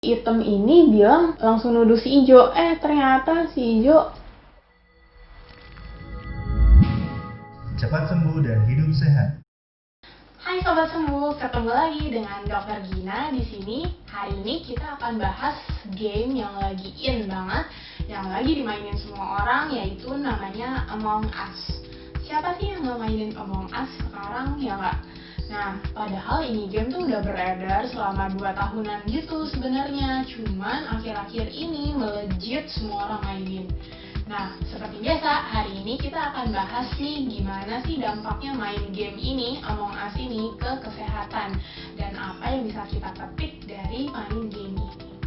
Item ini bilang langsung nuduh si Ijo, ternyata si Ijo cepat sembuh dan hidup sehat. Hai Sobat Sembuh, ketemu lagi dengan Dr. Gina di sini. Hari ini kita akan bahas game yang lagi in banget, yang lagi dimainin semua orang, yaitu namanya Among Us. Siapa sih yang nggak mainin Among Us sekarang, ya nggak? Nah, padahal ini game tuh udah beredar selama 2 tahunan gitu sebenarnya. Cuman akhir-akhir ini melejit semua orang mainin. Nah, seperti biasa, hari ini kita akan bahas nih gimana sih dampaknya main game ini, Among Us ini, ke kesehatan. Dan apa yang bisa kita petik dari main game ini.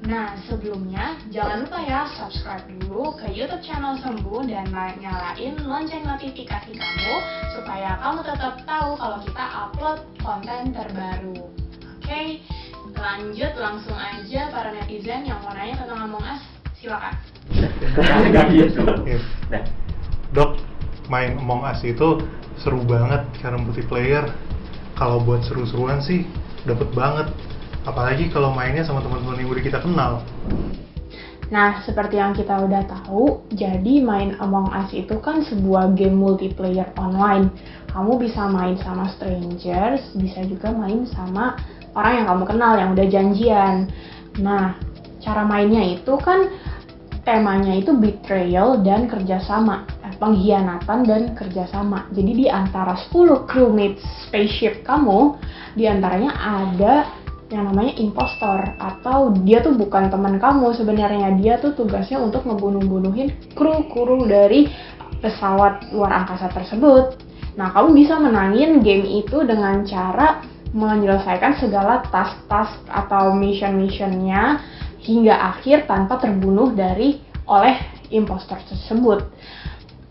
Nah, sebelumnya jangan lupa ya subscribe dulu ke YouTube channel Sembuh dan nyalain lonceng notifikasi kamu supaya kamu tetap tahu kalau kita upload konten terbaru. Oke, lanjut langsung aja para netizen yang mau nanya tentang Among Us, silakan. Dok, main Among Us itu seru banget karena multiplayer. Kalau buat seru-seruan sih dapet banget. Apalagi kalau mainnya sama teman-teman yang udah kita kenal. Nah, seperti yang kita udah tahu, jadi main Among Us itu kan sebuah game multiplayer online. Kamu bisa main sama strangers, bisa juga main sama orang yang kamu kenal, yang udah janjian. Nah, cara mainnya itu kan temanya itu betrayal dan kerjasama, pengkhianatan dan kerjasama. Jadi di antara 10 crewmates spaceship kamu, di antaranya ada yang namanya impostor, atau dia tuh bukan teman kamu sebenarnya, dia tuh tugasnya untuk ngebunuh-bunuhin kru dari pesawat luar angkasa tersebut. Nah, kamu bisa menangin game itu dengan cara menyelesaikan segala task-task atau mission-missionnya hingga akhir tanpa terbunuh oleh impostor tersebut.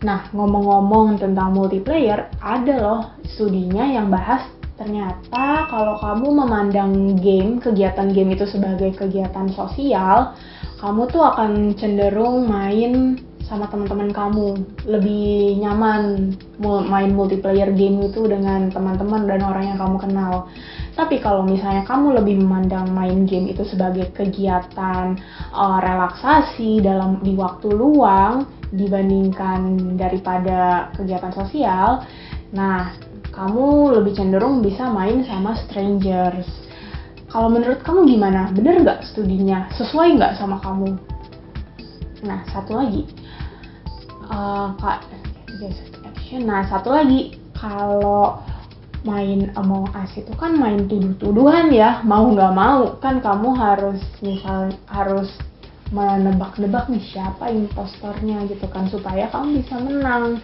Nah, ngomong-ngomong tentang multiplayer, ada loh studinya yang bahas ternyata kalau kamu memandang kegiatan game itu sebagai kegiatan sosial, kamu tuh akan cenderung main sama teman-teman kamu, lebih nyaman main multiplayer game itu dengan teman-teman dan orang yang kamu kenal. Tapi kalau misalnya kamu lebih memandang main game itu sebagai kegiatan relaksasi di waktu luang dibandingkan daripada kegiatan sosial, nah kamu lebih cenderung bisa main sama strangers. Kalau menurut kamu gimana? Bener nggak studinya? Sesuai nggak sama kamu? Nah, satu lagi, kalau main Among Us itu kan main tuduh-tuduhan ya, mau nggak mau kan kamu harus menebak-nebak nih siapa impostornya gitu kan, supaya kamu bisa menang.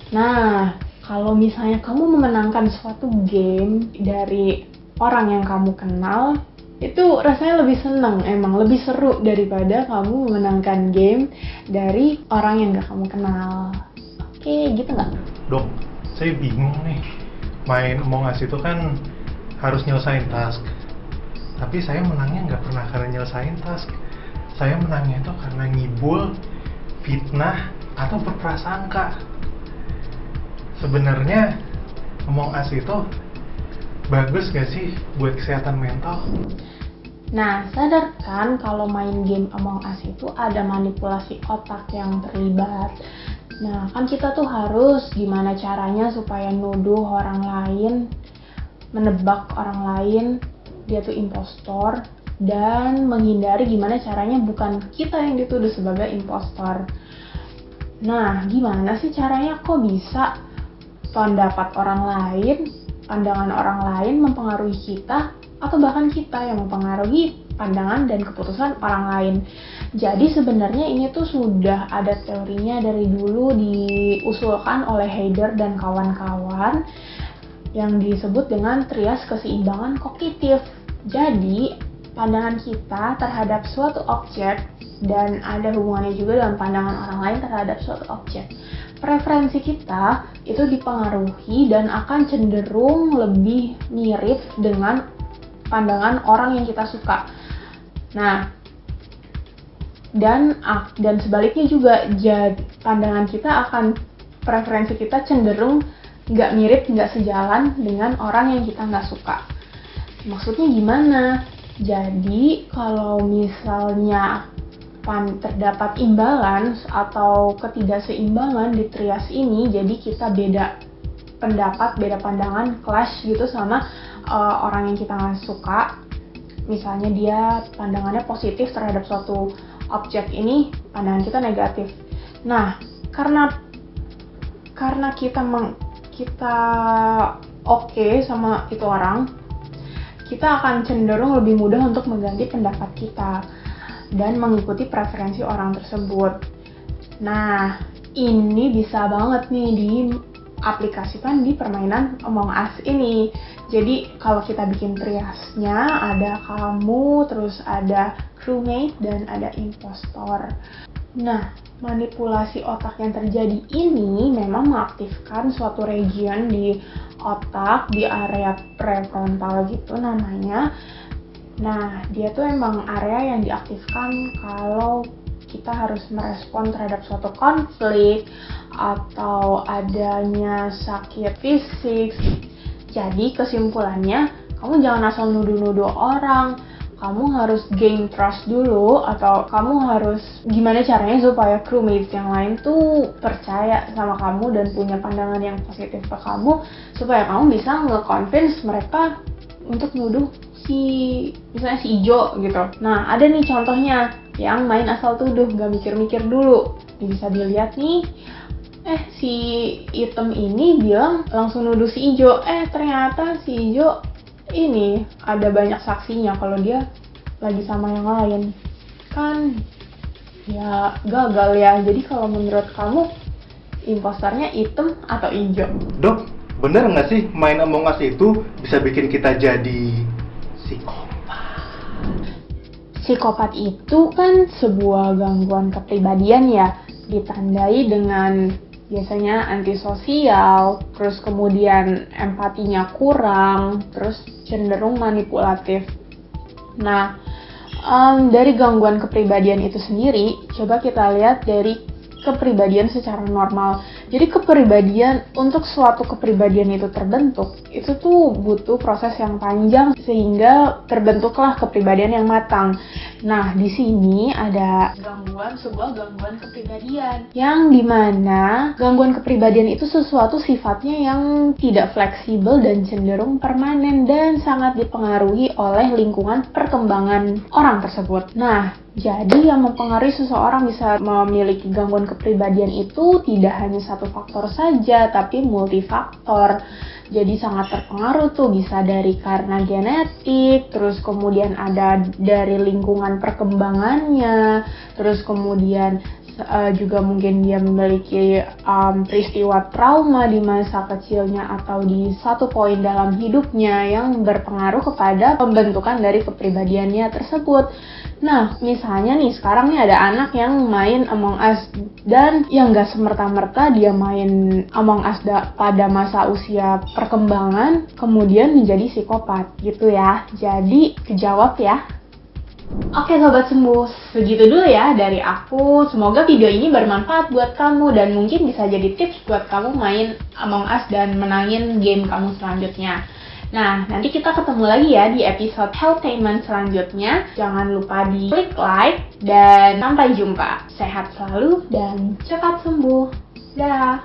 Nah, kalau misalnya kamu memenangkan suatu game dari orang yang kamu kenal, itu rasanya lebih seneng, emang lebih seru daripada kamu memenangkan game dari orang yang gak kamu kenal. Oke, gitu nggak? Dok, saya bingung nih. Main Among Us itu kan harus nyelesain task. Tapi saya menangnya nggak pernah karena nyelesain task. Saya menangnya itu karena ngibul, fitnah, atau berprasangka. Sebenarnya Among Us itu bagus gak sih buat kesehatan mental? Nah, sadar kan kalau main game Among Us itu ada manipulasi otak yang terlibat. Nah, kan kita tuh harus gimana caranya supaya nuduh orang lain, menebak orang lain dia tuh impostor, dan menghindari gimana caranya bukan kita yang dituduh sebagai impostor. Nah, gimana sih caranya kok bisa pendapat orang lain, pandangan orang lain mempengaruhi kita, atau bahkan kita yang mempengaruhi pandangan dan keputusan orang lain. Jadi sebenarnya ini tuh sudah ada teorinya dari dulu, diusulkan oleh Heider dan kawan-kawan, yang disebut dengan trias keseimbangan kognitif. Jadi pandangan kita terhadap suatu objek dan ada hubungannya juga dengan pandangan orang lain terhadap suatu objek. Preferensi kita itu dipengaruhi dan akan cenderung lebih mirip dengan pandangan orang yang kita suka. Nah, dan sebaliknya juga, preferensi kita cenderung nggak mirip, nggak sejalan dengan orang yang kita nggak suka. Maksudnya gimana? Jadi kalau misalnya terdapat imbalance atau ketidakseimbangan di trias ini, jadi kita beda pendapat, beda pandangan, clash gitu sama orang yang kita nggak suka. Misalnya dia pandangannya positif terhadap suatu objek ini, pandangan kita negatif. Nah, karena kita oke sama itu orang, kita akan cenderung lebih mudah untuk mengganti pendapat kita dan mengikuti preferensi orang tersebut. Nah, ini bisa banget nih diaplikasikan di permainan Among Us ini. Jadi kalau kita bikin triasnya, ada kamu, terus ada crewmate, dan ada impostor. Nah, manipulasi otak yang terjadi ini memang mengaktifkan suatu region di otak, di area prefrontal gitu namanya. Nah, dia tuh emang area yang diaktifkan kalau kita harus merespon terhadap suatu konflik atau adanya sakit fisik. Jadi kesimpulannya, kamu jangan asal nuduh-nuduh orang. Kamu harus gain trust dulu, atau kamu harus gimana caranya supaya crewmates yang lain tuh percaya sama kamu dan punya pandangan yang positif ke kamu, supaya kamu bisa nge-convince mereka untuk nuduh misalnya si Ijo gitu. Nah, ada nih contohnya yang main asal tuduh, gak mikir-mikir dulu. Bisa dilihat nih, si Item ini bilang langsung nuduh si Ijo. Ternyata si Ijo ini ada banyak saksinya kalau dia lagi sama yang lain. Kan ya gagal ya. Jadi kalau menurut kamu, impostornya Item atau Ijo? Dok, bener nggak sih main Among Us itu bisa bikin kita jadi psikopat? Psikopat itu kan sebuah gangguan kepribadian ya, ditandai dengan biasanya antisosial, terus kemudian empatinya kurang, terus cenderung manipulatif. Nah, dari gangguan kepribadian itu sendiri, coba kita lihat dari kepribadian secara normal. Jadi untuk suatu kepribadian itu terbentuk, itu tuh butuh proses yang panjang sehingga terbentuklah kepribadian yang matang. Nah, di sini ada sebuah gangguan kepribadian, yang dimana gangguan kepribadian itu sesuatu sifatnya yang tidak fleksibel dan cenderung permanen dan sangat dipengaruhi oleh lingkungan perkembangan orang tersebut. Nah, jadi yang mempengaruhi seseorang bisa memiliki gangguan kepribadian itu tidak hanya satu faktor saja, tapi multifaktor. Jadi sangat terpengaruh tuh, bisa karena genetik, terus kemudian ada dari lingkungan perkembangannya, terus kemudian juga mungkin dia memiliki peristiwa trauma di masa kecilnya atau di satu poin dalam hidupnya yang berpengaruh kepada pembentukan dari kepribadiannya tersebut. Nah, misalnya nih, sekarang nih ada anak yang main Among Us, dan yang gak semerta-merta dia main Among Us pada masa usia perkembangan, kemudian menjadi psikopat gitu ya. Jadi, kejawab ya. Oke Sobat Sembuh, segitu dulu ya dari aku. Semoga video ini bermanfaat buat kamu dan mungkin bisa jadi tips buat kamu main Among Us dan menangin game kamu selanjutnya. Nah, nanti kita ketemu lagi ya di episode Healthtainment selanjutnya. Jangan lupa di klik like dan sampai jumpa. Sehat selalu dan cepat sembuh. Dah.